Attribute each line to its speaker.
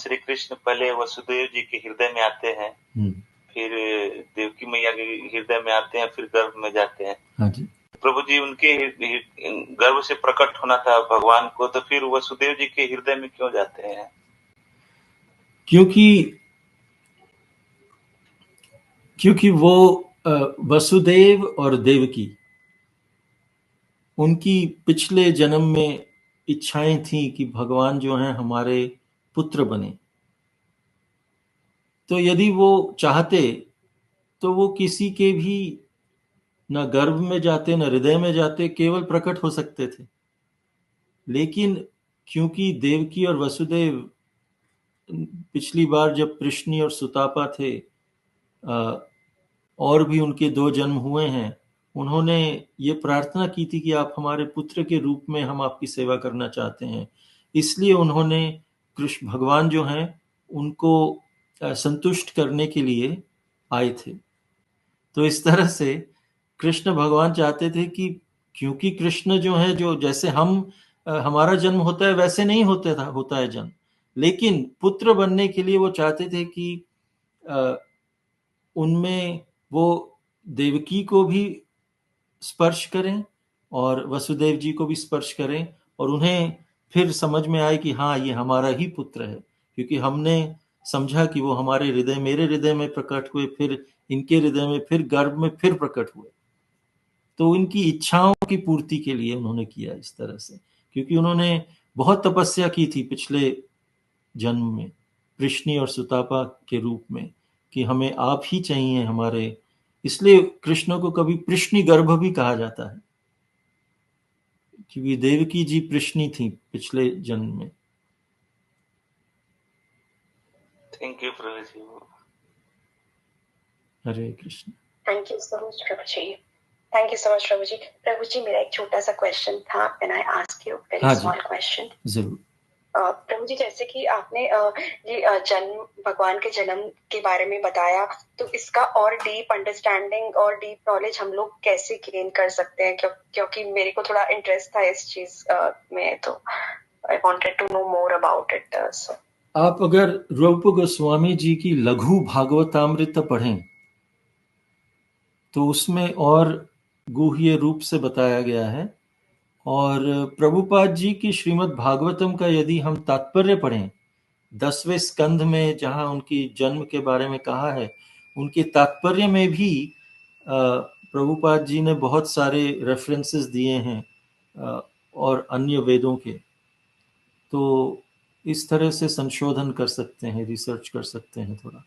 Speaker 1: श्री कृष्ण पहले वसुदेव जी के हृदय में आते हैं, फिर देवकी मैया के हृदय में आते हैं, फिर गर्भ में जाते हैं।
Speaker 2: हाँ जी।
Speaker 1: प्रभु जी उनके गर्भ से प्रकट होना था भगवान को, तो फिर वसुदेव जी के हृदय में क्यों जाते हैं?
Speaker 2: क्योंकि वो वसुदेव और देवकी, उनकी पिछले जन्म में इच्छाएं थी कि भगवान जो हैं हमारे पुत्र बने। तो यदि वो चाहते तो वो किसी के भी न गर्भ में जाते न हृदय में जाते, केवल प्रकट हो सकते थे। लेकिन क्योंकि देवकी और वसुदेव पिछली बार जब कृष्णी और सुतापा थे, और भी उनके 2 जन्म हुए हैं, उन्होंने ये प्रार्थना की थी कि आप हमारे पुत्र के रूप में हम आपकी सेवा करना चाहते हैं। इसलिए उन्होंने कृष्ण भगवान जो हैं उनको संतुष्ट करने के लिए आए थे। तो इस तरह से कृष्ण भगवान चाहते थे कि क्योंकि कृष्ण जो है, जो जैसे हम हमारा जन्म होता है वैसे नहीं होता है जन्म, लेकिन पुत्र बनने के लिए वो चाहते थे कि उनमें वो देवकी को भी स्पर्श करें और वसुदेव जी को भी स्पर्श करें, और उन्हें फिर समझ में आए कि हाँ, ये हमारा ही पुत्र है, क्योंकि हमने समझा कि वो हमारे हृदय, मेरे हृदय में प्रकट हुए, फिर इनके हृदय में, फिर गर्भ में फिर प्रकट हुए। तो इनकी इच्छाओं की पूर्ति के लिए उन्होंने किया इस तरह से, क्योंकि उन्होंने बहुत तपस्या की थी पिछले जन्म में कृष्णी और सुतापा के रूप में कि हमें आप ही चाहिए हमारे। इसलिए कृष्ण को कभी कृष्णी गर्भ भी कहा जाता है, क्योंकि देवकी जी कृष्णी थी पिछले जन्म में।
Speaker 1: Thank you Prabhu ji.
Speaker 2: Hare Krishna.
Speaker 3: Thank you so much Prabhu ji. Thank you so much Prabhu ji. Prabhu ji, मेरा एक छोटा सा क्वेश्चन था, can I ask you very small question?
Speaker 2: जरूर।
Speaker 3: प्रभु जी, जैसे कि आपने ये जन्म, भगवान के जन्म के बारे में बताया, तो इसका और डीप अंडरस्टैंडिंग और डीप नॉलेज हम लोग कैसे गेन कर सकते हैं? क्योंकि मेरे को थोड़ा इंटरेस्ट था इस चीज में, तो I wanted to know more about it.
Speaker 2: आप अगर रूप गोस्वामी जी की लघु भागवतामृत पढ़ें तो उसमें और गुह्य रूप से बताया गया है, और प्रभुपाद जी की श्रीमद् भागवतम का यदि हम तात्पर्य पढ़ें 10वें स्कंध में, जहां उनकी जन्म के बारे में कहा है, उनके तात्पर्य में भी प्रभुपाद जी ने बहुत सारे रेफरेंसेस दिए हैं और अन्य वेदों के। तो इस तरह से संशोधन कर सकते हैं, रिसर्च कर सकते हैं थोड़ा।